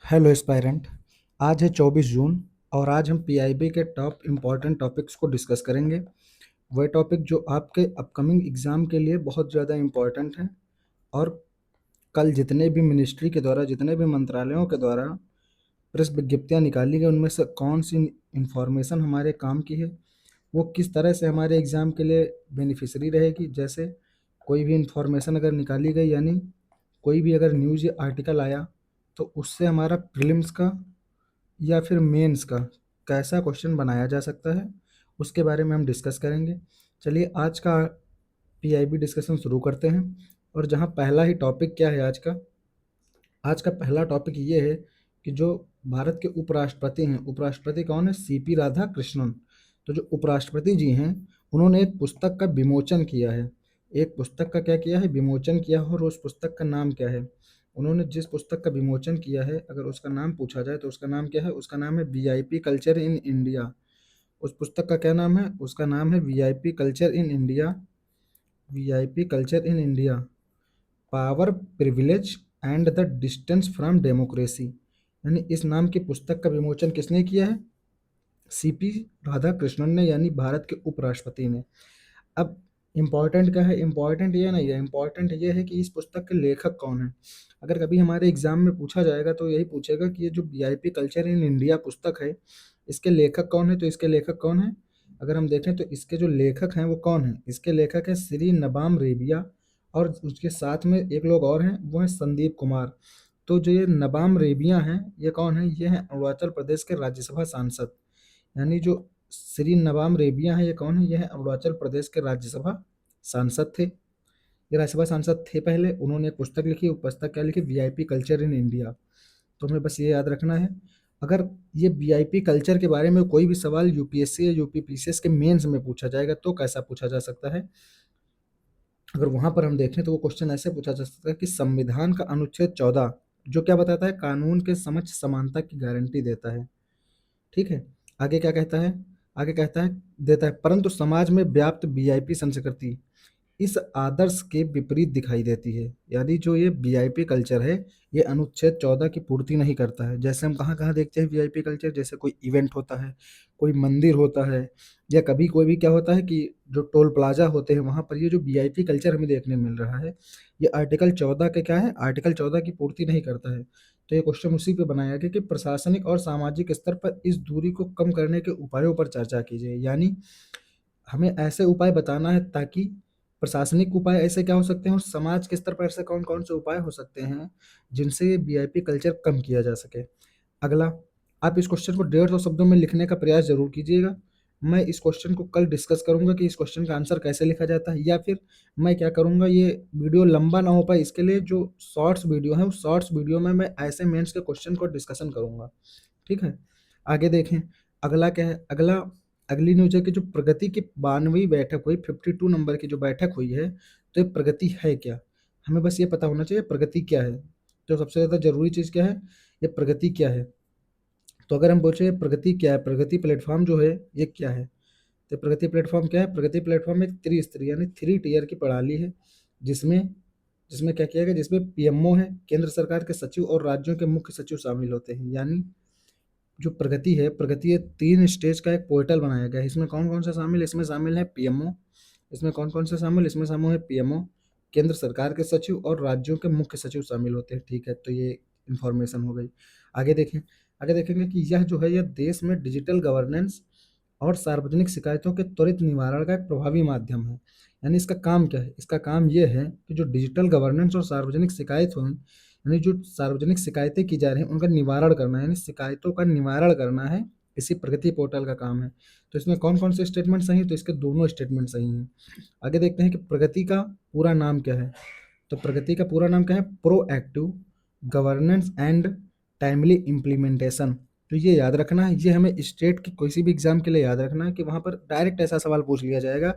Hello aspirant. आज है 24 जून और आज हम पीआईबी के टॉप इम्पॉर्टेंट टॉपिक्स को डिस्कस करेंगे। वह टॉपिक जो आपके अपकमिंग एग्ज़ाम के लिए बहुत ज़्यादा इम्पॉर्टेंट हैं और कल जितने भी मिनिस्ट्री के द्वारा जितने भी मंत्रालयों के द्वारा प्रेस विज्ञप्तियाँ निकाली गई उनमें से कौन सी इंफॉर्मेशन हमारे काम की है, वो किस तरह से हमारे एग्ज़ाम के लिए बेनिफिशियरी रहेगी। जैसे कोई भी इंफॉर्मेशन अगर निकाली गई, यानी कोई भी अगर न्यूज़ या आर्टिकल आया, तो उससे हमारा प्रीलिम्स का या फिर मेंस का कैसा क्वेश्चन बनाया जा सकता है, उसके बारे में हम डिस्कस करेंगे। चलिए आज का पीआईबी डिस्कशन शुरू करते हैं। और जहाँ पहला ही टॉपिक क्या है आज का पहला टॉपिक ये है कि जो भारत के उपराष्ट्रपति हैं, उपराष्ट्रपति कौन है? सीपी राधा कृष्णन। तो जो उपराष्ट्रपति जी हैं, उन्होंने एक पुस्तक का विमोचन किया है। एक पुस्तक का क्या किया है? विमोचन किया है। और उस पुस्तक का नाम क्या है? उन्होंने जिस पुस्तक का विमोचन किया है, अगर उसका नाम पूछा जाए तो उसका नाम क्या है? उसका नाम है वीआईपी कल्चर इन इंडिया। उस पुस्तक का क्या नाम है? उसका नाम है VIP culture in India. VIP culture in India, power, privilege and the distance from democracy. यानी इस नाम की पुस्तक का विमोचन किसने किया है? सीपी राधाकृष्णन ने, यानी भारत के उपराष्ट्रपति ने। अब इम्पॉर्टेंट क्या है? इम्पॉर्टेंट ये नहीं है, इम्पॉर्टेंट ये है कि इस पुस्तक के लेखक कौन है। अगर कभी हमारे एग्जाम में पूछा जाएगा तो यही पूछेगा कि ये जो वीआईपी कल्चर इन इंडिया पुस्तक है, इसके लेखक कौन है। तो इसके लेखक कौन है? अगर हम देखें तो इसके जो लेखक हैं वो कौन है? इसके लेखक है श्री नबाम रेबिया, और उसके साथ में एक लोग और हैं, वो है संदीप कुमार। तो जो ये नबाम रेबिया हैं, ये कौन है? ये हैं अरुणाचल प्रदेश के राज्यसभा सांसद। यानी जो श्री नबाम रेबिया हैं, ये कौन है? ये है अरुणाचल प्रदेश के राज्यसभा सांसद थे। ये राज्यसभा सांसद थे पहले। उन्होंने एक पुस्तक लिखी, वो पुस्तक क्या लिखी? VIP culture in India. तो हमें बस ये याद रखना है। अगर ये वीआईपी कल्चर के बारे में कोई भी सवाल यूपीएससी या यूपीपीसीएस के मेंस में पूछा जाएगा तो कैसा पूछा जा सकता है? अगर वहां पर हम देखें तो वो क्वेश्चन ऐसे पूछा जा सकता है कि संविधान का अनुच्छेद 14 जो क्या बताता है? कानून के समक्ष समानता की गारंटी देता है। ठीक है। आगे क्या कहता है? आगे कहता है, देता है, परंतु समाज में व्याप्त वीआईपी संस्कृति इस आदर्श के विपरीत दिखाई देती है। यानी जो ये वीआईपी कल्चर है, ये अनुच्छेद 14 की पूर्ति नहीं करता है। जैसे हम कहाँ कहाँ देखते हैं वीआईपी कल्चर? जैसे कोई इवेंट होता है, कोई मंदिर होता है, या कभी कोई भी क्या होता है कि जो टोल प्लाजा होते हैं वहाँ पर ये जो वीआईपी कल्चर हमें देखने मिल रहा है, ये आर्टिकल 14 के क्या है? आर्टिकल 14 की पूर्ति नहीं करता है। तो ये क्वेश्चन उसी पे बनाया गया कि प्रशासनिक और सामाजिक स्तर पर इस दूरी को कम करने के उपायों पर चर्चा कीजिए। यानी हमें ऐसे उपाय बताना है ताकि प्रशासनिक उपाय ऐसे क्या हो सकते हैं और समाज के स्तर पर ऐसे कौन कौन से उपाय हो सकते हैं जिनसे ये वीआईपी कल्चर कम किया जा सके। अगला, आप इस क्वेश्चन को 150 शब्दों में लिखने का प्रयास जरूर कीजिएगा। मैं इस क्वेश्चन को कल डिस्कस करूंगा कि इस क्वेश्चन का आंसर कैसे लिखा जाता है, या फिर मैं क्या करूंगा, ये वीडियो लंबा ना हो पाए इसके लिए जो शॉर्ट्स वीडियो है उस शॉर्ट्स वीडियो में मैं ऐसे मेंस के क्वेश्चन को डिस्कशन करूंगा। ठीक है। आगे देखें। अगला क्या है? अगला, अगली न्यूज है कि जो प्रगति की 92वीं बैठक हुई, 52 नंबर की जो बैठक हुई है, तो ये प्रगति है क्या? हमें बस ये पता होना चाहिए प्रगति क्या है। तो सबसे ज़्यादा जरूरी चीज़ क्या है? ये प्रगति क्या है। तो अगर हम पूछे प्रगति क्या है, प्रगति प्लेटफॉर्म जो है ये क्या है, तो प्रगति प्लेटफॉर्म क्या है? प्रगति प्लेटफॉर्म एक त्रिस्तरीय यानी 3 टियर की प्रणाली है, जिसमें जिसमें क्या किया गया? जिसमें पीएमओ है, केंद्र सरकार के सचिव और राज्यों के मुख्य सचिव शामिल होते हैं। यानी जो प्रगति है, प्रगति ये 3 स्टेज का एक पोर्टल बनाया गया है। इसमें कौन कौन सा शामिल है? इसमें शामिल है पीएमओ। इसमें कौन कौन सा शामिल? इसमें शामिल है पीएमओ, केंद्र सरकार के सचिव और राज्यों के मुख्य सचिव शामिल होते हैं। ठीक है, तो ये इंफॉर्मेशन हो गई। आगे देखें। आगे देखेंगे कि यह जो है यह देश में डिजिटल गवर्नेंस और सार्वजनिक शिकायतों के त्वरित निवारण का एक प्रभावी माध्यम है। यानी इसका काम क्या है? इसका काम ये है कि जो डिजिटल गवर्नेंस और सार्वजनिक शिकायत हो, यानी जो सार्वजनिक शिकायतें की जा रही हैं उनका निवारण करना है, यानी शिकायतों का निवारण करना है, इसी प्रगति पोर्टल का काम है। तो इसमें कौन कौन से स्टेटमेंट सही हैं? तो इसके दोनों स्टेटमेंट सही हैं। आगे देखते हैं कि प्रगति का पूरा नाम क्या है। तो प्रगति का पूरा नाम क्या है? Proactive governance and timely implementation. तो ये याद रखना है, ये हमें स्टेट की किसी भी एग्जाम के लिए याद रखना है कि वहाँ पर डायरेक्ट ऐसा सवाल पूछ लिया जाएगा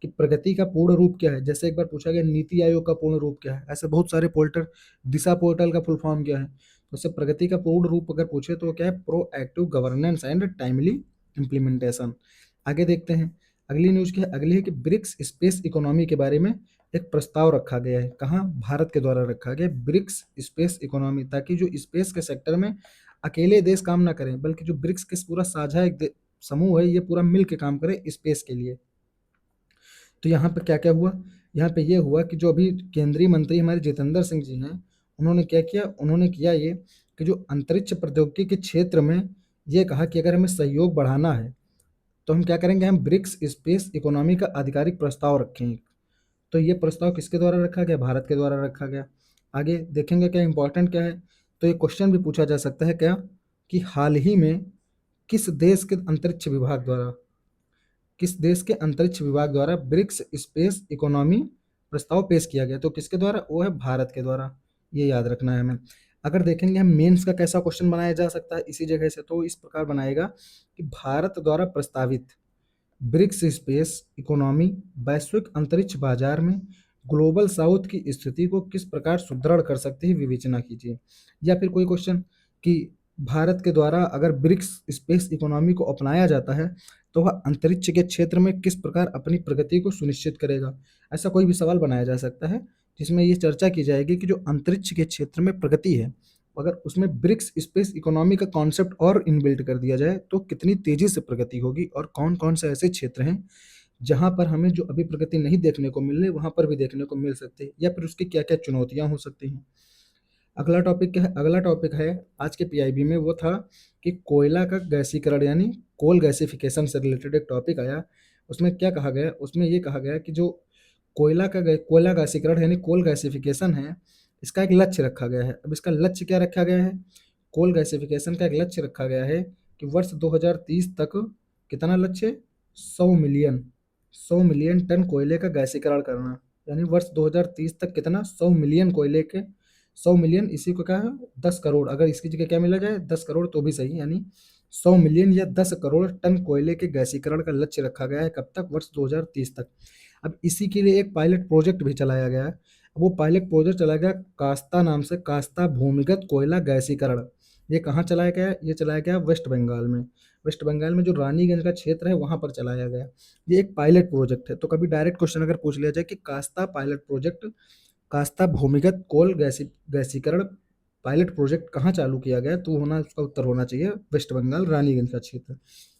कि प्रगति का पूर्ण रूप क्या है। जैसे एक बार पूछा गया नीति आयोग का पूर्ण रूप क्या है, ऐसे बहुत सारे पोर्टल, दिशा पोर्टल का फुल फॉर्म क्या है। तो उससे प्रगति का पूर्ण रूप अगर पूछे तो क्या है? Proactive governance and timely implementation. आगे देखते हैं। अगली न्यूज़ क्या है, अगली है कि ब्रिक्स स्पेस इकोनॉमी के बारे में एक प्रस्ताव रखा गया है। कहाँ? भारत के द्वारा रखा गया ब्रिक्स स्पेस इकोनॉमी, ताकि जो स्पेस के सेक्टर में अकेले देश काम ना करें, बल्कि जो ब्रिक्स के पूरा साझा एक समूह है, ये पूरा मिल के काम करे स्पेस के लिए। तो यहाँ पे क्या क्या हुआ, यहाँ पे ये हुआ कि जो अभी केंद्रीय मंत्री हमारे जितेंद्र सिंह जी हैं, उन्होंने क्या किया, उन्होंने किया ये कि जो अंतरिक्ष प्रौद्योगिकी के क्षेत्र में ये कहा कि अगर हमें सहयोग बढ़ाना है तो हम क्या करेंगे, हम ब्रिक्स स्पेस इकोनॉमी का आधिकारिक प्रस्ताव रखेंगे। तो ये प्रस्ताव किसके द्वारा रखा गया? भारत के द्वारा रखा गया। आगे देखेंगे क्या इंपॉर्टेंट क्या है, तो ये क्वेश्चन भी पूछा जा सकता है क्या, कि हाल ही में किस देश के अंतरिक्ष विभाग द्वारा, किस देश के अंतरिक्ष विभाग द्वारा ब्रिक्स स्पेस इकोनॉमी प्रस्ताव पेश किया गया? तो किसके द्वारा? वो है भारत के द्वारा। ये याद रखना है हमें। अगर देखेंगे हम मेंस का कैसा क्वेश्चन बनाया जा सकता है इसी जगह से, तो इस प्रकार बनाएगा कि भारत द्वारा प्रस्तावित ब्रिक्स स्पेस इकोनॉमी वैश्विक अंतरिक्ष बाजार में ग्लोबल साउथ की स्थिति को किस प्रकार सुदृढ़ कर सकती है, विवेचना कीजिए। या फिर कोई क्वेश्चन कि भारत के द्वारा अगर ब्रिक्स स्पेस इकोनॉमी को अपनाया जाता है तो वह अंतरिक्ष के क्षेत्र में किस प्रकार अपनी प्रगति को सुनिश्चित करेगा। ऐसा कोई भी सवाल बनाया जा सकता है जिसमें ये चर्चा की जाएगी कि जो अंतरिक्ष के क्षेत्र में प्रगति है, अगर उसमें ब्रिक्स स्पेस इकोनॉमी का कॉन्सेप्ट और इनबिल्ट कर दिया जाए तो कितनी तेजी से प्रगति होगी, और कौन कौन से ऐसे क्षेत्र हैं जहां पर हमें जो अभी प्रगति नहीं देखने को मिल रही वहां पर भी देखने को मिल सकती है, या फिर उसकी क्या क्या चुनौतियां हो सकती हैं। अगला टॉपिक क्या है? अगला टॉपिक है आज के पीआईबी में, वो था कि कोयला का गैसीकरण यानी कोल गैसिफिकेशन से रिलेटेड एक टॉपिक आया। उसमें क्या कहा गया? उसमें ये कहा गया कि जो कोयला गैसीकरण यानी कोल गैसिफिकेशन है, इसका एक लक्ष्य रखा गया है। अब इसका लक्ष्य क्या रखा गया है? कोल गैसिफिकेशन का एक लक्ष्य रखा गया है कि वर्ष 2030 तक कितना लक्ष्य? 100 मिलियन 100 मिलियन टन कोयले का गैसीकरण करना। यानी वर्ष 2030 तक कितना? 100 मिलियन कोयले के, 100 मिलियन, इसी को क्या है 10 करोड़, अगर इसकी जगह क्या मिला जाए 10 करोड़ तो भी सही, यानी 100 मिलियन या 10 करोड़ टन कोयले के गैसीकरण का लक्ष्य रखा गया है। कब तक? वर्ष 2030 तक। अब इसी के लिए एक पायलट प्रोजेक्ट भी चलाया गया है। वो पायलट प्रोजेक्ट चलाया गया कास्ता नाम से, कास्ता भूमिगत कोयला गैसीकरण। ये कहाँ चलाया गया? ये चलाया गया वेस्ट बंगाल में। वेस्ट बंगाल में जो रानीगंज का क्षेत्र है वहां पर चलाया गया। ये एक पायलट प्रोजेक्ट है। तो कभी डायरेक्ट क्वेश्चन अगर पूछ लिया जाए कि कास्ता पायलट प्रोजेक्ट, कास्ता भूमिगत कोल गैसीकरण पायलट प्रोजेक्ट कहाँ चालू किया गया, तो होना उसका उत्तर होना चाहिए वेस्ट बंगाल रानीगंज का क्षेत्र।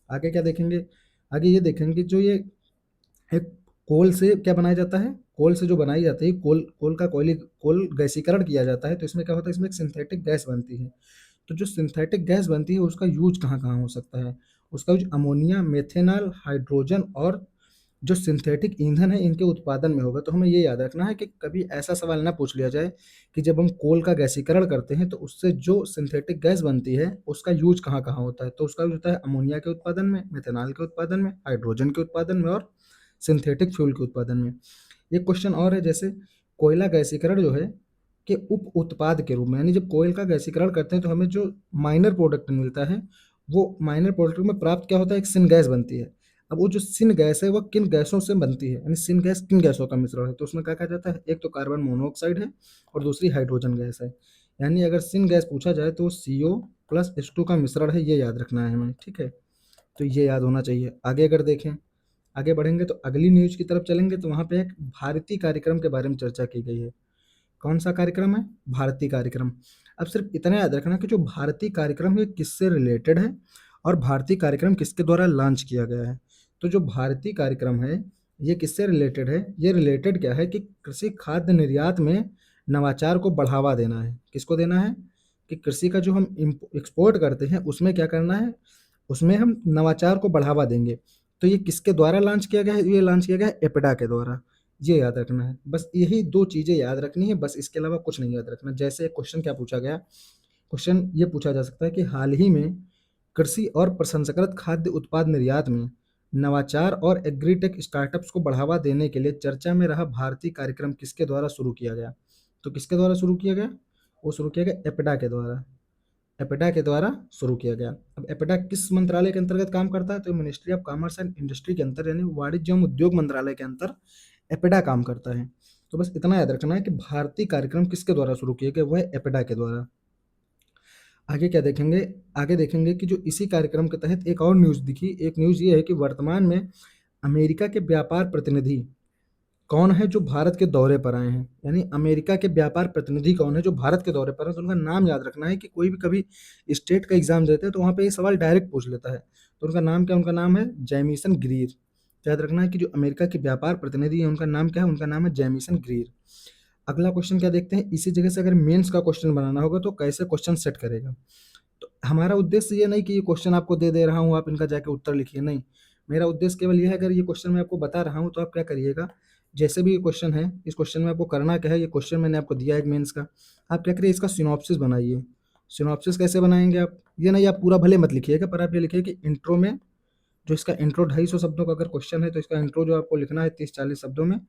आगे क्या देखेंगे? आगे ये देखेंगे जो ये एक कोल से क्या बनाया जाता है, कोल से जो बनाई जाती है कोल गैसीकरण किया जाता है, तो इसमें क्या होता है, इसमें एक सिंथेटिक गैस बनती है। तो जो सिंथेटिक गैस बनती है उसका यूज कहाँ कहाँ हो सकता है? उसका यूज अमोनिया, मेथेनॉल, हाइड्रोजन और जो सिंथेटिक ईंधन है इनके उत्पादन में होगा। तो हमें ये याद रखना है कि कभी ऐसा सवाल ना पूछ लिया जाए कि जब हम कोल का गैसीकरण करते हैं तो उससे जो सिंथेटिक गैस बनती है उसका यूज कहाँ कहाँ होता है। तो उसका यूज होता है अमोनिया के उत्पादन में, मेथेनॉल के उत्पादन में, हाइड्रोजन के उत्पादन में और सिंथेटिक फ्यूल के उत्पादन में। एक क्वेश्चन और है, जैसे कोयला गैसीकरण जो है के उप उत्पाद के रूप में, यानी जब कोयल का गैसीकरण करते हैं तो हमें जो माइनर प्रोडक्ट मिलता है, वो माइनर प्रोडक्ट में प्राप्त क्या होता है? एक सिन गैस बनती है। अब वो जो सिन गैस है वो किन गैसों से बनती है, यानी सिन गैस किन गैसों का मिश्रण है? तो उसमें क्या कहा जाता है? एक तो कार्बन मोनोऑक्साइड है और दूसरी हाइड्रोजन गैस है। यानी अगर सिन गैस पूछा जाए तो CO+H2 का मिश्रण है, ये याद रखना है हमें, ठीक है। तो ये याद होना चाहिए। आगे अगर देखें, आगे बढ़ेंगे तो अगली न्यूज की तरफ चलेंगे, तो वहाँ पे एक भारतीय कार्यक्रम के बारे में चर्चा की गई है। कौन सा कार्यक्रम है? भारतीय कार्यक्रम। अब सिर्फ इतना याद रखना कि जो भारतीय कार्यक्रम है किससे रिलेटेड है और भारतीय कार्यक्रम किसके द्वारा लॉन्च किया गया है। तो जो भारतीय कार्यक्रम है ये किससे रिलेटेड है? ये रिलेटेड क्या है कि कृषि खाद्य निर्यात में नवाचार को बढ़ावा देना है। किसको देना है? कि कृषि का जो हम एक्सपोर्ट करते हैं उसमें क्या करना है, उसमें हम नवाचार को बढ़ावा देंगे। तो ये किसके द्वारा लॉन्च किया गया है? ये लॉन्च किया गया है एपीडा के द्वारा। ये याद रखना है, बस यही दो चीजें याद रखनी है, बस इसके अलावा कुछ नहीं याद रखना। जैसे क्वेश्चन क्या पूछा गया, क्वेश्चन ये पूछा जा सकता है कि हाल ही में कृषि और प्रसंस्कृत खाद्य उत्पाद निर्यात में नवाचार और एग्रीटेक स्टार्टअप्स को बढ़ावा देने के लिए चर्चा में रहा भारतीय कार्यक्रम किसके द्वारा शुरू किया गया? तो किसके द्वारा शुरू किया गया? वो शुरू किया गया एपीडा के द्वारा। एपेडा के द्वारा शुरू किया गया। अब एपेडा किस मंत्रालय के अंतर्गत काम करता है? तो ministry of commerce and industry के अंतर, यानी वाणिज्य एवं उद्योग मंत्रालय के अंतर एपेडा काम करता है। तो बस इतना याद रखना है कि भारतीय कार्यक्रम किसके द्वारा शुरू किए गए, वो है एपेडा के द्वारा। आगे क्या देखेंगे? आगे देखेंगे कि जो इसी कार्यक्रम के तहत एक और न्यूज़ दिखी। एक न्यूज़ ये है कि वर्तमान में अमेरिका के व्यापार प्रतिनिधि कौन है जो भारत के दौरे पर आए हैं? यानी अमेरिका के व्यापार प्रतिनिधि कौन है जो भारत के दौरे पर हैं? तो उनका नाम याद रखना है कि कोई भी कभी स्टेट का एग्जाम देते हैं तो वहाँ पे ये सवाल डायरेक्ट पूछ लेता है। तो उनका नाम क्या है? उनका नाम है जैमिसन ग्रीर। याद रखना है कि जो अमेरिका के व्यापार प्रतिनिधि है उनका नाम क्या है? उनका नाम है जैमिसन ग्रीर। अगला क्वेश्चन क्या देखते हैं, इसी जगह से अगर मेंस का क्वेश्चन बनाना होगा तो कैसे क्वेश्चन सेट करेगा। तो हमारा उद्देश्य ये नहीं कि ये क्वेश्चन आपको दे दे रहा हूँ आप इनका जाके उत्तर लिखिए, नहीं। मेरा उद्देश्य केवल ये है, अगर ये क्वेश्चन मैं आपको बता रहा हूँ तो आप क्या करिएगा, जैसे भी ये क्वेश्चन है, इस क्वेश्चन में आपको करना क्या है, ये क्वेश्चन मैंने आपको दिया है मेंस का, आप क्या करिए, इसका सिनॉप्सिस बनाइए। सिनॉप्सिस कैसे बनाएंगे आप, ये नहीं आप पूरा भले मत लिखिएगा, पर आप ये लिखिए कि इंट्रो में जो इसका इंट्रो 250 शब्दों का अगर क्वेश्चन है तो इसका इंट्रो जो आपको लिखना है 30-40 शब्दों में,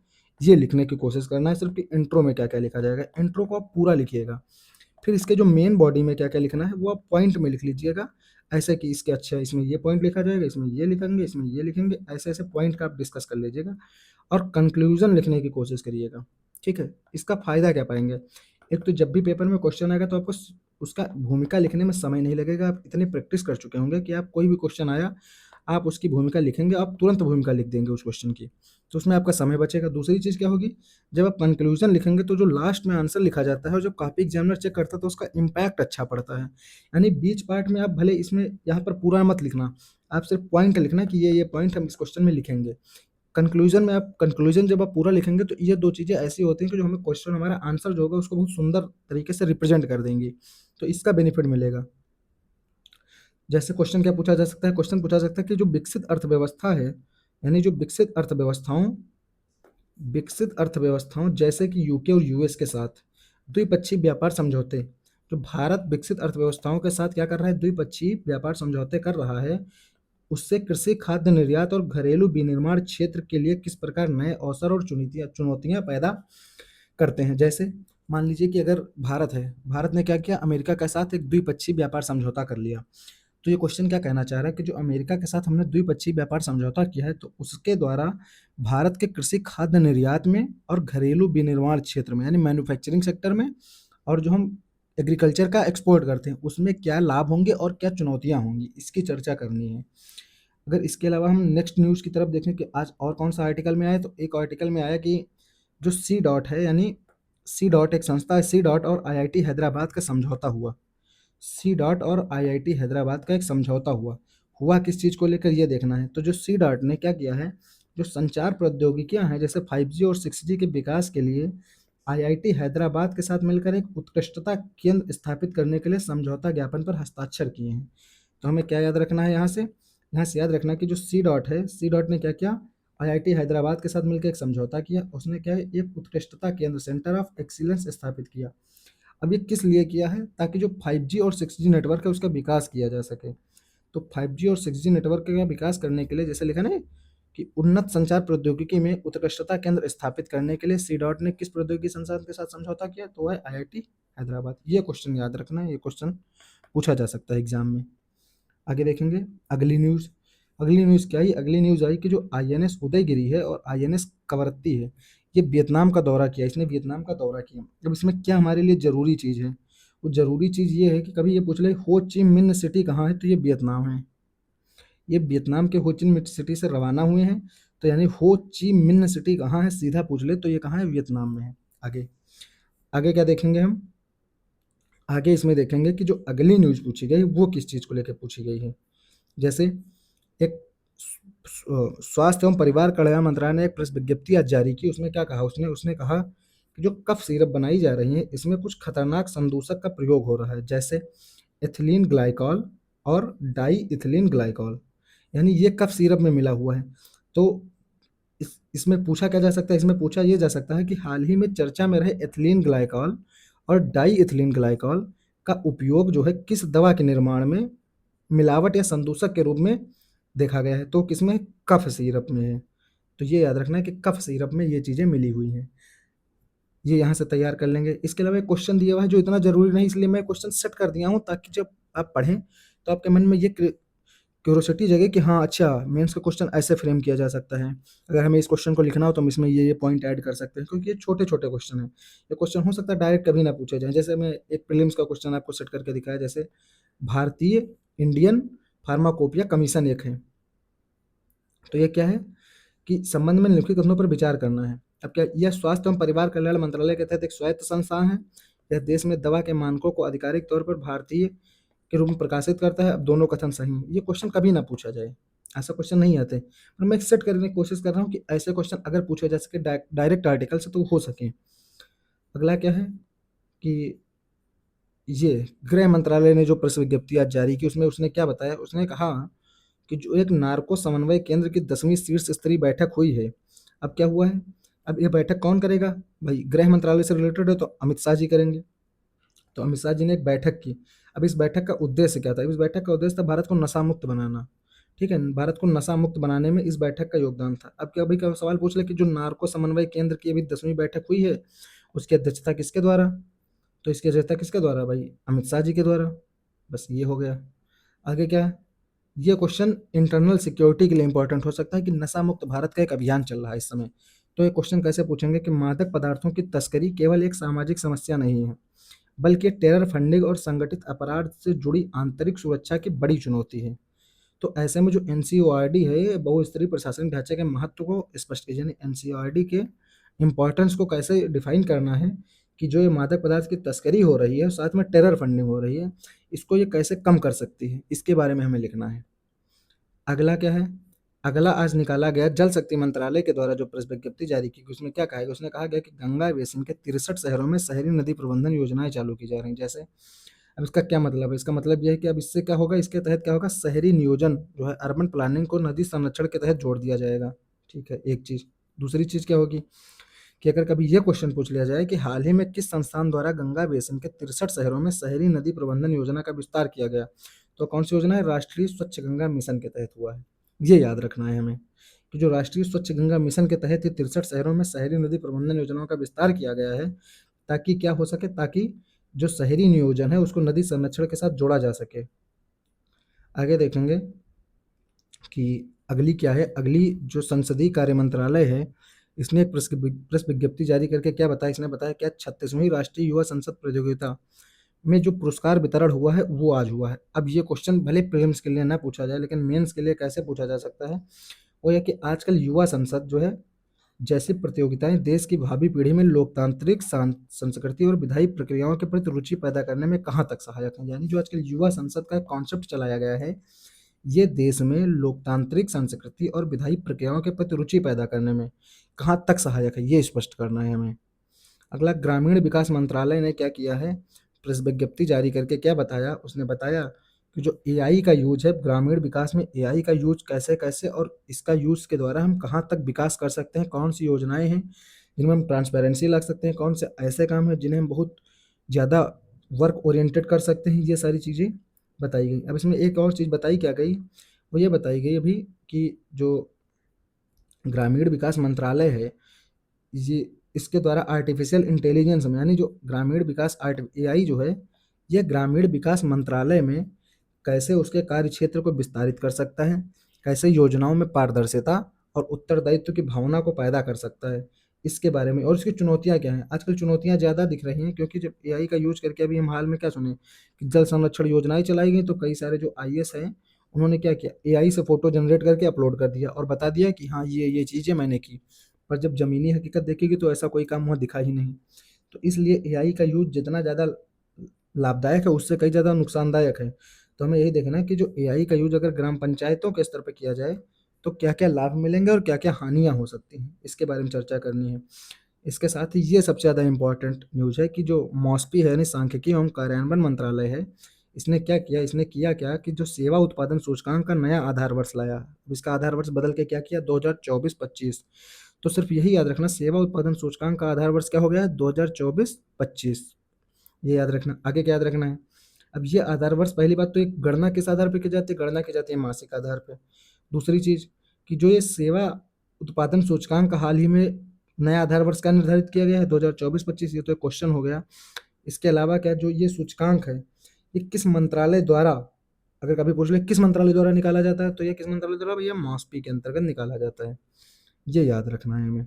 ये लिखने की कोशिश करना है सिर्फ कि इंट्रो में क्या क्या लिखा जाएगा। इंट्रो को आप पूरा लिखिएगा। फिर इसके जो मेन बॉडी में क्या क्या लिखना है वो आप पॉइंट में लिख लीजिएगा, ऐसे कि इसके अच्छा इसमें ये पॉइंट लिखा जाएगा, इसमें ये लिखेंगे, इसमें ये लिखेंगे, ऐसे ऐसे पॉइंट का आप डिस्कस कर लीजिएगा और कंक्लूजन लिखने की कोशिश करिएगा। ठीक है, इसका फायदा क्या पाएंगे, एक तो जब भी पेपर में क्वेश्चन आएगा तो आपको उसका भूमिका लिखने में समय नहीं लगेगा, आप इतनी प्रैक्टिस कर चुके होंगे कि आप कोई भी क्वेश्चन आया आप उसकी भूमिका लिखेंगे, आप तुरंत भूमिका लिख देंगे उस क्वेश्चन की, तो उसमें आपका समय बचेगा। दूसरी चीज़ क्या होगी, जब आप कंक्लूजन लिखेंगे तो जो लास्ट में आंसर लिखा जाता है और जब कॉपी एग्जामिनर चेक करता है तो उसका इम्पैक्ट अच्छा पड़ता है। यानी बीच पार्ट में आप भले इसमें यहाँ पर पूरा मत लिखना, आप सिर्फ पॉइंट लिखना कि ये पॉइंट हम इस क्वेश्चन में लिखेंगे। कंक्लूजन में आप कंक्लूजन जब आप पूरा लिखेंगे तो ये दो चीज़ें ऐसी होती हैं कि जो हमें क्वेश्चन हमारा आंसर जो होगा उसको बहुत सुंदर तरीके से रिप्रेजेंट कर देंगी, तो इसका बेनिफिट मिलेगा। जैसे क्वेश्चन क्या पूछा जा सकता है, क्वेश्चन पूछा जा सकता है कि जो विकसित अर्थव्यवस्था है, यानी जो विकसित अर्थव्यवस्थाओं जैसे कि यूके और यूएस के साथ द्विपक्षीय व्यापार समझौते, जो भारत विकसित अर्थव्यवस्थाओं के साथ क्या कर रहा है, द्विपक्षीय व्यापार समझौते कर रहा है, उससे कृषि खाद्य निर्यात और घरेलू विनिर्माण क्षेत्र के लिए किस प्रकार नए अवसर और चुनौतियां चुनौतियां पैदा करते हैं। जैसे मान लीजिए कि अगर भारत ने क्या किया, अमेरिका के साथ एक द्विपक्षीय व्यापार समझौता कर लिया, तो ये क्वेश्चन क्या कहना चाह रहा है कि जो अमेरिका के साथ हमने द्विपक्षीय व्यापार समझौता किया है तो उसके द्वारा भारत के कृषि खाद्य निर्यात में और घरेलू विनिर्माण क्षेत्र में यानी मैन्युफैक्चरिंग सेक्टर में, और जो हम एग्रीकल्चर का एक्सपोर्ट करते हैं उसमें क्या लाभ होंगे और क्या चुनौतियां होंगी, इसकी चर्चा करनी है। अगर इसके अलावा हम नेक्स्ट न्यूज़ की तरफ देखें कि आज और कौन सा आर्टिकल में आया, तो एक आर्टिकल में आया कि जो सी डॉट है, यानी सी डॉट एक संस्था है, सी डॉट और आईआईटी हैदराबाद का समझौता हुआ। सी डॉट और आईआईटी हैदराबाद का एक समझौता हुआ। हुआ किस चीज़ को लेकर ये देखना है। तो जो सी डॉट ने क्या किया है, जो संचार प्रौद्योगिकियां हैं जैसे 5G और 6G के विकास के लिए आईआईटी हैदराबाद के साथ मिलकर एक उत्कृष्टता केंद्र स्थापित करने के लिए समझौता ज्ञापन पर हस्ताक्षर किए हैं। तो हमें क्या याद रखना है, यहाँ से याद रखना है कि जो सी डॉट है, सी डॉट ने क्या किया, आईआईटी हैदराबाद के साथ मिलकर एक समझौता किया, उसने क्या है, एक उत्कृष्टता केंद्र सेंटर ऑफ एक्सीलेंस स्थापित किया। अब ये किस लिए किया है, ताकि जो 5G और 6G नेटवर्क है उसका विकास किया जा सके। तो 5G और 6G नेटवर्क का विकास करने के लिए जैसे लिखा ना कि उन्नत संचार प्रौद्योगिकी में उत्कृष्टता केंद्र स्थापित करने के लिए सी डॉट ने किस प्रौद्योगिकी संस्थान के साथ समझौता किया, तो है आईआईटी हैदराबाद। ये क्वेश्चन याद रखना है, ये क्वेश्चन पूछा जा सकता है एग्जाम में। आगे देखेंगे अगली न्यूज़। अगली न्यूज़ क्या आई, अगली न्यूज़ आई कि जो आईएनएस उदयगिरी है और आईएनएस कवरत्ती है, ये वियतनाम का दौरा किया, इसने वियतनाम का दौरा किया। अब इसमें क्या हमारे लिए ज़रूरी चीज़ है, वो ज़रूरी चीज़ ये है कि कभी ये पूछ ले हो ची मिन्ह सिटी कहाँ है, तो ये वियतनाम है। ये वियतनाम के हो ची मिन्ह सिटी से रवाना हुए हैं, तो यानी हो ची मिन्ह सिटी कहाँ है सीधा पूछ ले तो ये कहाँ है, वियतनाम में है। आगे आगे क्या देखेंगे हम, आगे इसमें देखेंगे कि जो अगली न्यूज़ पूछी गई वो किस चीज़ को लेकर पूछी गई है। जैसे एक स्वास्थ्य एवं परिवार कल्याण मंत्रालय ने एक प्रेस विज्ञप्ति आज जारी की, उसमें क्या कहा, उसने उसने कहा कि जो कफ सिरप बनाई जा रही है इसमें कुछ खतरनाक संदूषक का प्रयोग हो रहा है, जैसे एथिलीन ग्लाइकॉल और डाई इथिलीन ग्लाइकॉल, यानी ये कफ सिरप में मिला हुआ है। तो इसमें पूछा क्या जा सकता है, इसमें पूछा ये जा सकता है कि हाल ही में चर्चा में रहे एथिलीन ग्लाइकॉल और डाई इथिलीन ग्लाइकॉल का उपयोग जो है किस दवा के निर्माण में मिलावट या संदूषक के रूप में देखा गया है, तो किसमें, कफ सिरप में है। तो ये याद रखना है कि कफ सिरप में ये चीज़ें मिली हुई हैं, ये यहाँ से तैयार कर लेंगे। इसके अलावा एक क्वेश्चन दिया हुआ है जो इतना जरूरी नहीं, इसलिए मैं क्वेश्चन सेट कर दिया हूँ ताकि जब आप पढ़ें तो आपके मन में ये क्यूरोसिटी जगे कि हाँ अच्छा मेंस का क्वेश्चन ऐसे फ्रेम किया जा सकता है, अगर हमें इस क्वेश्चन को लिखना हो तो हम इसमें ये पॉइंट ऐड कर सकते हैं, क्योंकि ये छोटे छोटे क्वेश्चन हैं। ये क्वेश्चन हो सकता है डायरेक्ट कभी ना पूछे जाए। जैसे मैं एक प्रीलिम्स का क्वेश्चन आपको सेट करके दिखाया, जैसे भारतीय इंडियन फार्माकोपिया कमीशन एक है, तो ये क्या है, कि संबंध में निम्नलिखित कथनों पर विचार करना है। अब क्या यह स्वास्थ्य एवं परिवार कल्याण मंत्रालय के तहत एक स्वायत्त संस्थान है? यह देश में दवा के मानकों को आधिकारिक तौर पर भारतीय के रूप में प्रकाशित करता है? अब दोनों कथन सही हैं। ये क्वेश्चन कभी ना पूछा जाए, ऐसा क्वेश्चन नहीं आते, पर मैं सेट करने की कोशिश कर रहा हूँ कि ऐसे क्वेश्चन अगर पूछे जा सके डायरेक्ट आर्टिकल से तो हो सके। अगला क्या है कि ये गृह मंत्रालय ने जो प्रेस विज्ञप्ति आज जारी की, उसमें उसने क्या बताया? उसने कहा कि जो एक नार्को समन्वय केंद्र की 10वीं शीर्ष स्तरीय बैठक हुई है। अब क्या हुआ है? अब ये बैठक कौन करेगा? भाई गृह मंत्रालय से रिलेटेड है तो अमित शाह जी करेंगे। तो अमित शाह जी ने एक बैठक की। अब इस बैठक का उद्देश्य क्या था? इस बैठक का उद्देश्य था भारत को नशा मुक्त बनाना। ठीक है, भारत को नशा मुक्त बनाने में इस बैठक का योगदान था। अब क्या भाई का सवाल पूछ ले कि जो नार्को समन्वय केंद्र की अभी 10वीं बैठक हुई है, उसकी अध्यक्षता किसके द्वारा? तो इसकी अध्यक्षता किसके द्वारा भाई? अमित शाह जी के द्वारा। बस ये हो गया। आगे क्या है? ये क्वेश्चन इंटरनल सिक्योरिटी के लिए इंपॉर्टेंट हो सकता है कि नशा मुक्त भारत का एक अभियान चल रहा है इस समय। तो ये क्वेश्चन कैसे पूछेंगे कि मादक पदार्थों की तस्करी केवल एक सामाजिक समस्या नहीं है, बल्कि टेरर फंडिंग और संगठित अपराध से जुड़ी आंतरिक सुरक्षा की बड़ी चुनौती है। तो ऐसे में जो एनसीओआरडी है, ये बहुस्तरीय प्रशासनिक ढांचे के महत्व को स्पष्ट कीजिए, यानी एनसीओआरडी के इम्पोर्टेंस को कैसे डिफाइन करना है कि जो ये मादक पदार्थ की तस्करी हो रही है, साथ में टेरर फंडिंग हो रही है, इसको ये कैसे कम कर सकती है, इसके बारे में हमें लिखना है। अगला क्या है? अगला आज निकाला गया जल शक्ति मंत्रालय के द्वारा जो प्रेस विज्ञप्ति जारी की, उसमें क्या कहा गया? उसने कहा गया कि गंगा बेसिन के 63 शहरों में शहरी नदी प्रबंधन योजनाएं चालू की जा रही हैं। जैसे, अब इसका क्या मतलब है? इसका मतलब यह है कि अब इससे क्या होगा, इसके तहत क्या होगा, शहरी नियोजन जो है अर्बन प्लानिंग को नदी संरक्षण के तहत जोड़ दिया जाएगा। ठीक है, एक चीज। दूसरी चीज क्या होगी कि अगर कभी ये क्वेश्चन पूछ लिया जाए कि हाल ही में किस संस्थान द्वारा गंगा बेसिन के 63 शहरों में शहरी नदी प्रबंधन योजना का विस्तार किया गया, तो कौन सी योजना है? राष्ट्रीय स्वच्छ गंगा मिशन के तहत हुआ है। ये याद रखना है हमें कि जो राष्ट्रीय स्वच्छ गंगा मिशन के तहत ये 63 शहरों में शहरी नदी प्रबंधन योजनाओं का विस्तार किया गया है, ताकि क्या हो सके, ताकि जो शहरी नियोजन है उसको नदी संरक्षण के साथ जोड़ा जा सके। आगे देखेंगे कि अगली क्या है। अगली जो संसदीय कार्य मंत्रालय है, इसने एक प्रेस विज्ञप्ति जारी करके क्या बताया? इसने बताया क्या 36वीं राष्ट्रीय युवा संसद प्रतियोगिता में जो पुरस्कार वितरण हुआ है वो आज हुआ है। अब ये क्वेश्चन भले प्रीलिम्स के लिए ना पूछा जाए, लेकिन मेंस के लिए कैसे पूछा जा सकता है? वो यह कि आजकल युवा संसद जो है जैसी प्रतियोगिताएं देश की भावी पीढ़ी में लोकतांत्रिक संस्कृति और विधायी प्रक्रियाओं के प्रति रुचि पैदा करने में कहाँ तक सहायक है। यानी जो आजकल युवा संसद का कॉन्सेप्ट चलाया गया है, ये देश में लोकतांत्रिक संस्कृति और विधायी प्रक्रियाओं के प्रति रुचि पैदा करने में कहाँ तक सहायक है, ये स्पष्ट करना है हमें। अगला, ग्रामीण विकास मंत्रालय ने क्या किया है? प्रेस विज्ञप्ति जारी करके क्या बताया? उसने बताया कि जो एआई का यूज है ग्रामीण विकास में, एआई का यूज कैसे कैसे और इसका यूज के द्वारा हम कहाँ तक विकास कर सकते हैं, कौन सी योजनाएं हैं जिनमें हम ट्रांसपेरेंसी ला सकते हैं, कौन से ऐसे काम हैं जिन्हें हम बहुत ज़्यादा वर्क ओरिएंटेड कर सकते हैं, ये सारी चीज़ें बताई गई। अब इसमें एक और चीज़ बताई क्या गई? वो ये बताई गई अभी कि जो ग्रामीण विकास मंत्रालय है, ये इसके द्वारा आर्टिफिशियल इंटेलिजेंस में, यानी जो ग्रामीण विकास आर्ट एआई जो है, ये ग्रामीण विकास मंत्रालय में कैसे उसके कार्य क्षेत्र को विस्तारित कर सकता है, कैसे योजनाओं में पारदर्शिता और उत्तरदायित्व की भावना को पैदा कर सकता है, इसके बारे में। और इसकी चुनौतियां क्या हैं? आजकल चुनौतियां ज़्यादा दिख रही हैं, क्योंकि जब एआई का यूज करके अभी हम हाल में क्या सुने कि जल संरक्षण योजनाएं चलाई गई, तो कई सारे जो आईएएस हैं उन्होंने क्या किया, एआई से फोटो जनरेट करके अपलोड कर दिया और बता दिया कि हाँ ये चीज़ें मैंने की। पर जब ज़मीनी हकीकत देखेगी तो ऐसा कोई काम वहाँ दिखा ही नहीं। तो इसलिए एआई का यूज़ जितना ज़्यादा लाभदायक है, उससे कहीं ज़्यादा नुकसानदायक है। तो हमें यही देखना है कि जो एआई का यूज़ अगर ग्राम पंचायतों के स्तर पे किया जाए, तो क्या-क्या लाभ मिलेंगे और क्या-क्या हानियाँ हो सकती हैं, इसके बारे में चर्चा करनी है। इसके साथ ही ये सबसे ज़्यादा इम्पोर्टेंट न्यूज़ है कि जो मॉस्पी है, यानी सांख्यिकी एवं कार्यान्वयन मंत्रालय है, इसने क्या किया? इसने किया क्या कि जो सेवा उत्पादन सूचकांक का नया आधार वर्ष लाया। इसका आधार वर्ष बदल के क्या किया? 2024-25। तो सिर्फ यही याद रखना, सेवा उत्पादन सूचकांक का आधार वर्ष क्या हो गया है? 2024-25। ये याद रखना। आगे क्या याद रखना है? अब ये आधार वर्ष, पहली बात तो एक गणना किस आधार पे की जाती है? गणना की जाती है मासिक आधार पे। दूसरी चीज़ कि जो ये सेवा उत्पादन सूचकांक का हाल ही में नया आधार वर्ष क्या निर्धारित किया गया है? 2024-25। ये तो एक क्वेश्चन हो गया। इसके अलावा क्या जो ये सूचकांक है, ये किस मंत्रालय द्वारा, अगर कभी पूछ ले किस मंत्रालय द्वारा निकाला जाता है, तो ये किस मंत्रालय द्वारा? भैया मॉस्पी के अंतर्गत निकाला जाता है। ये याद रखना है हमें।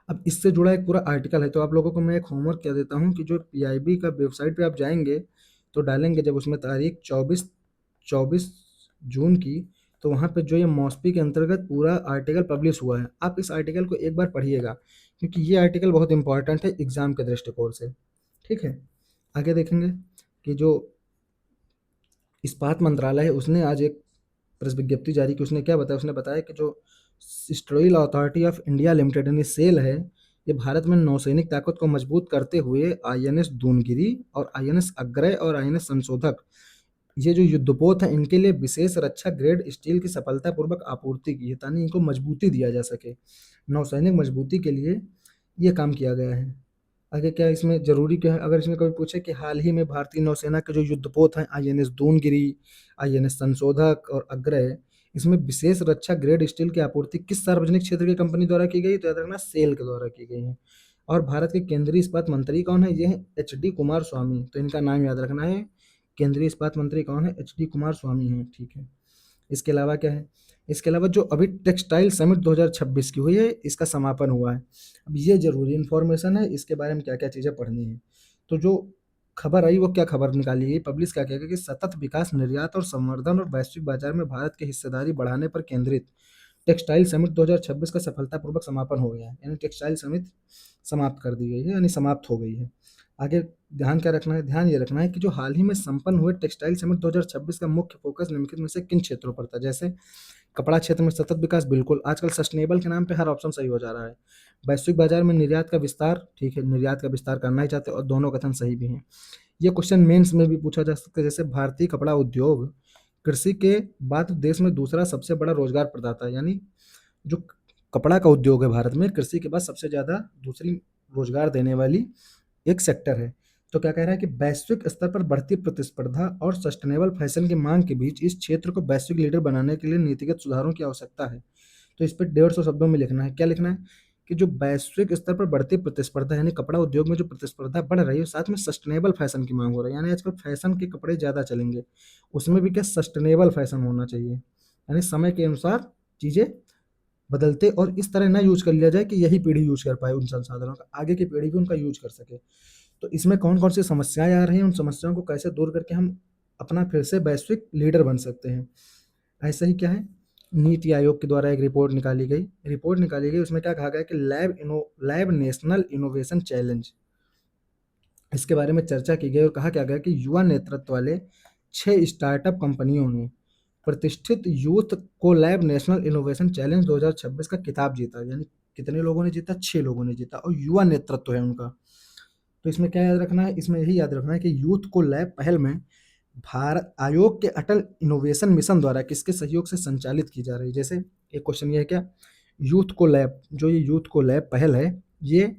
अब इससे जुड़ा एक पूरा आर्टिकल है, तो आप लोगों को मैं एक होमवर्क कह देता हूँ कि जो पीआईबी का वेबसाइट पे आप जाएंगे तो डालेंगे जब उसमें तारीख 24 जून की, तो वहाँ पे जो ये मॉस्पी के अंतर्गत पूरा आर्टिकल पब्लिश हुआ है। आप इस आर्टिकल को एक बार पढ़िएगा, क्योंकि ये आर्टिकल बहुत इंपॉर्टेंट है एग्जाम के दृष्टिकोण से। ठीक है, आगे देखेंगे कि जो इस्पात मंत्रालय है उसने आज एक प्रेस विज्ञप्ति जारी की। उसने क्या बताया, उसने बताया कि जो steel authority of India limited यानी सेल है, ये भारत में नौसैनिक ताकत को मजबूत करते हुए आईएनएस दूनगिरी और आईएनएस अग्रय और आईएनएस संशोधक, ये जो युद्धपोत है, इनके लिए विशेष रक्षा ग्रेड स्टील की सफलतापूर्वक आपूर्ति की है, ताकि इनको मजबूती दिया जा सके। नौसैनिक मजबूती के लिए ये काम किया गया है। आगे क्या इसमें ज़रूरी क्या है, अगर इसमें कभी पूछे कि हाल ही में भारतीय नौसेना के जो युद्धपोत हैं आईएनएस दूनगिरी, आईएनएस संशोधक और अग्रय, इसमें विशेष रक्षा ग्रेड स्टील की आपूर्ति किस सार्वजनिक क्षेत्र की कंपनी द्वारा की गई, तो याद रखना सेल के द्वारा की गई है। और भारत के केंद्रीय इस्पात मंत्री कौन है, ये है एच डी कुमार स्वामी, तो इनका नाम याद रखना है। केंद्रीय इस्पात मंत्री कौन है, एच डी कुमार स्वामी हैं। ठीक है, इसके अलावा क्या है, इसके अलावा जो अभी टेक्सटाइल समिट 2026 की हुई है, इसका समापन हुआ है। अब ये जरूरी इन्फॉर्मेशन है, इसके बारे में क्या क्या चीज़ें पढ़नी है। तो जो खबर आई वो क्या खबर निकाली गई, पब्लिश क्या किया गया कि सतत विकास, निर्यात और संवर्धन और वैश्विक बाजार में भारत की हिस्सेदारी बढ़ाने पर केंद्रित टेक्सटाइल समिट 2026 का सफलतापूर्वक समापन हो गया है। यानी टेक्सटाइल समिट समाप्त कर दी गई है, यानी समाप्त हो गई है। आगे ध्यान क्या रखना है, ध्यान ये रखना है कि जो हाल ही में संपन्न हुए टेक्सटाइल समिट 2026 का मुख्य फोकस निम्नलिखित में से किन क्षेत्रों पर था। जैसे कपड़ा क्षेत्र में सतत विकास, बिल्कुल आजकल सस्टेनेबल के नाम पे हर ऑप्शन सही हो जा रहा है। वैश्विक बाजार में निर्यात का विस्तार, ठीक है, निर्यात का विस्तार करना ही चाहते हैं और दोनों कथन सही भी हैं। ये क्वेश्चन मेंस में भी पूछा जा सकता है। जैसे भारतीय कपड़ा उद्योग कृषि के बाद देश में दूसरा सबसे बड़ा रोजगार प्रदाता है, यानी जो कपड़ा का उद्योग है भारत में कृषि के बाद सबसे ज़्यादा दूसरी रोजगार देने वाली एक सेक्टर है। तो क्या कह रहा है कि वैश्विक स्तर पर बढ़ती प्रतिस्पर्धा और सस्टेनेबल फैशन की मांग के बीच इस क्षेत्र को वैश्विक लीडर बनाने के लिए नीतिगत सुधारों की आवश्यकता है। तो इस पर 150 शब्दों में लिखना है। क्या लिखना है कि जो वैश्विक स्तर पर बढ़ती प्रतिस्पर्धा, यानी कपड़ा उद्योग में जो प्रतिस्पर्धा बढ़ रही है, साथ में सस्टेनेबल फैशन की मांग हो रही है, यानी आजकल फैशन के कपड़े ज़्यादा चलेंगे, उसमें भी क्या सस्टेनेबल फैशन होना चाहिए, यानी समय के अनुसार चीज़ें बदलते और इस तरह ना यूज कर लिया जाए कि यही पीढ़ी यूज कर पाए उन संसाधनों का, आगे की पीढ़ी भी उनका यूज कर सके। तो इसमें कौन कौन सी समस्याएं आ रही हैं, उन समस्याओं को कैसे दूर करके हम अपना फिर से वैश्विक लीडर बन सकते हैं। ऐसा ही क्या है, नीति आयोग के द्वारा एक रिपोर्ट निकाली गई, उसमें क्या कहा गया कि लैब नेशनल इनोवेशन चैलेंज, इसके बारे में चर्चा की गई और कहा क्या गया कि युवा नेतृत्व वाले 6 स्टार्टअप कंपनियों ने प्रतिष्ठित यूथ को लैब नेशनल इनोवेशन चैलेंज 2026 का खिताब जीता। यानी कितने लोगों ने जीता, 6 लोगों ने जीता, और युवा नेतृत्व है उनका। तो इसमें क्या याद रखना है, इसमें यही याद रखना है कि यूथ को लैब पहल में भारत आयोग के अटल इनोवेशन मिशन द्वारा किसके सहयोग से संचालित की जा रही है। जैसे एक क्वेश्चन ये है क्या, यूथ को लैब, जो ये यूथ को लैब पहल है, ये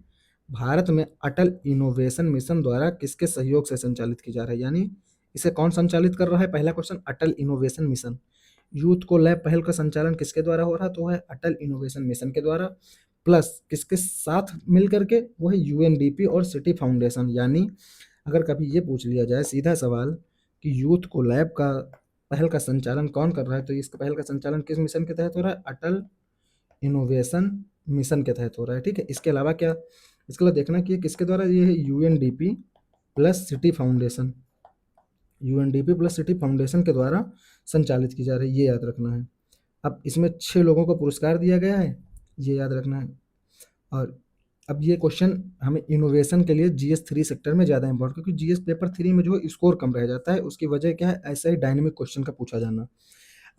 भारत में अटल इनोवेशन मिशन द्वारा किसके सहयोग से संचालित की जा रही है, यानी इसे कौन संचालित कर रहा है। पहला क्वेश्चन, अटल इनोवेशन मिशन। यूथ को लैब पहल का संचालन किसके द्वारा हो रहा है, तो है अटल इनोवेशन मिशन के द्वारा, प्लस किसके साथ मिल करके, वो है यूएनडीपी और सिटी फाउंडेशन। यानी अगर कभी ये पूछ लिया जाए सीधा सवाल कि यूथ को लैब का पहल का संचालन कौन कर रहा है, तो इसका पहल का संचालन किस मिशन के तहत हो रहा है, अटल इनोवेशन मिशन के तहत हो रहा है। ठीक है, इसके अलावा क्या, इसके अलावा देखना कि ये किसके द्वारा, ये है UNDP plus city foundation, UNDP plus city foundation के द्वारा संचालित की जा रही है, ये याद रखना है। अब इसमें 6 लोगों को पुरस्कार दिया गया है, ये याद रखना है। और अब ये क्वेश्चन हमें इनोवेशन के लिए जीएस 3 सेक्टर में ज़्यादा इंपॉर्टेंट, क्योंकि जीएस पेपर 3 में जो है स्कोर कम रह जाता है, उसकी वजह क्या है, ऐसा ही डायनेमिक क्वेश्चन का पूछा जाना।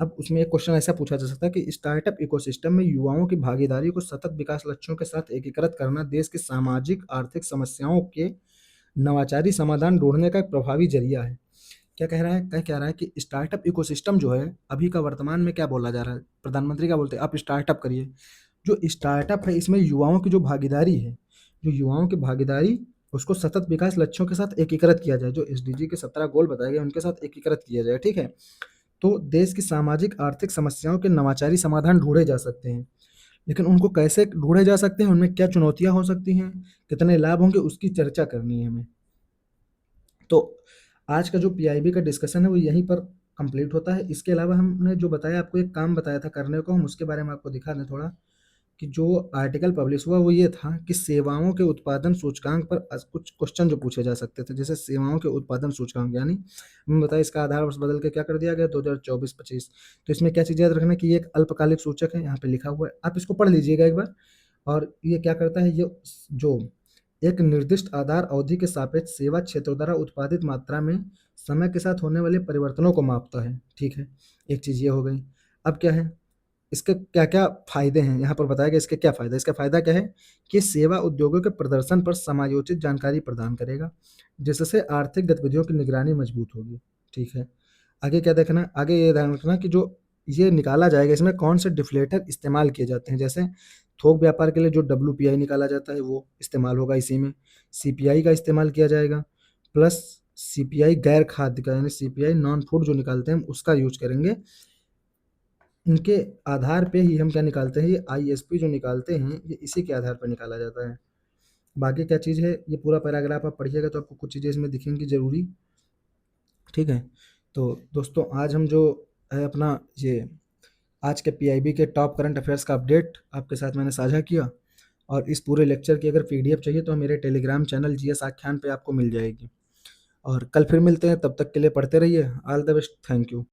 अब उसमें एक क्वेश्चन ऐसा पूछा जा सकता है कि स्टार्टअप इकोसिस्टम में युवाओं की भागीदारी को सतत विकास लक्ष्यों के साथ एकीकृत करना देश की सामाजिक आर्थिक समस्याओं के नवाचारी समाधान ढूंढने का एक प्रभावी जरिया है। क्या कह रहा है, क्या रहा है कि स्टार्टअप इकोसिस्टम जो है अभी का वर्तमान में क्या बोला जा रहा है, प्रधानमंत्री क्या बोलते हैं, आप स्टार्टअप करिए। जो स्टार्टअप है इसमें युवाओं की जो भागीदारी है, जो युवाओं की भागीदारी, उसको सतत विकास लक्ष्यों के साथ एकीकृत किया जाए, जो एसडीजी के 17 गोल बताए गए उनके साथ एकीकृत किया जाए। ठीक है, तो देश की सामाजिक आर्थिक समस्याओं के नवाचारी समाधान ढूंढे जा सकते हैं, लेकिन उनको कैसे ढूंढे जा सकते हैं, उनमें क्या चुनौतियां हो सकती हैं, कितने लाभ होंगे, उसकी चर्चा करनी है हमें। तो आज का जो पीआईबी का डिस्कशन है वो यहीं पर कंप्लीट होता है। इसके अलावा हमने जो बताया, आपको एक काम बताया था करने को, हम उसके बारे में आपको दिखा दें थोड़ा कि जो आर्टिकल पब्लिश हुआ वो ये था कि सेवाओं के उत्पादन सूचकांक पर कुछ क्वेश्चन जो पूछे जा सकते थे, जैसे सेवाओं के उत्पादन सूचकांक, यानी हमें बताया इसका आधार वर्ष बदल के क्या कर दिया गया 2024-25। तो इसमें क्या चीज़ याद रखना कि ये एक अल्पकालिक सूचक है, यहाँ पे लिखा हुआ है, आप इसको पढ़ लीजिएगा एक बार। और ये क्या करता है, ये जो एक निर्दिष्ट आधार अवधि के सापेक्ष सेवा क्षेत्रों द्वारा उत्पादित मात्रा में समय के साथ होने वाले परिवर्तनों को मापता है। ठीक है, एक चीज़ ये हो गई। अब क्या है, इसके क्या-क्या फ़ायदे हैं, यहाँ पर बताया गया इसके क्या फ़ायदा है। इसका फ़ायदा क्या है कि सेवा उद्योगों के प्रदर्शन पर समायोजित जानकारी प्रदान करेगा, जिससे आर्थिक गतिविधियों की निगरानी मजबूत होगी। ठीक है, आगे क्या देखना, आगे ये ध्यान रखना कि जो ये निकाला जाएगा इसमें कौन से डिफ्लेटर इस्तेमाल किए जाते हैं। जैसे थोक व्यापार के लिए जो डब्ल्यूपीआई निकाला जाता है वो इस्तेमाल होगा इसी में, सीपीआई का इस्तेमाल किया जाएगा, प्लस सीपीआई गैर खाद्य का यानी सीपीआई नॉन फूड जो निकालते हैं हम उसका यूज़ करेंगे। इनके आधार पे ही हम क्या निकालते हैं, ये आईएसपी जो निकालते हैं ये इसी के आधार पर निकाला जाता है। बाकी क्या चीज़ है, ये पूरा पैराग्राफ आप पढ़िएगा तो आपको कुछ चीज़ें इसमें दिखेंगी ज़रूरी। ठीक है, तो दोस्तों आज हम जो है अपना ये आज के पीआईबी के टॉप करंट अफेयर्स का अपडेट आपके साथ मैंने साझा किया। और इस पूरे लेक्चर की अगर पीडीएफ चाहिए तो मेरे टेलीग्राम चैनल जीएस आख्यान पे आपको मिल जाएगी। और कल फिर मिलते हैं, तब तक के लिए पढ़ते रहिए। All the best, thank you.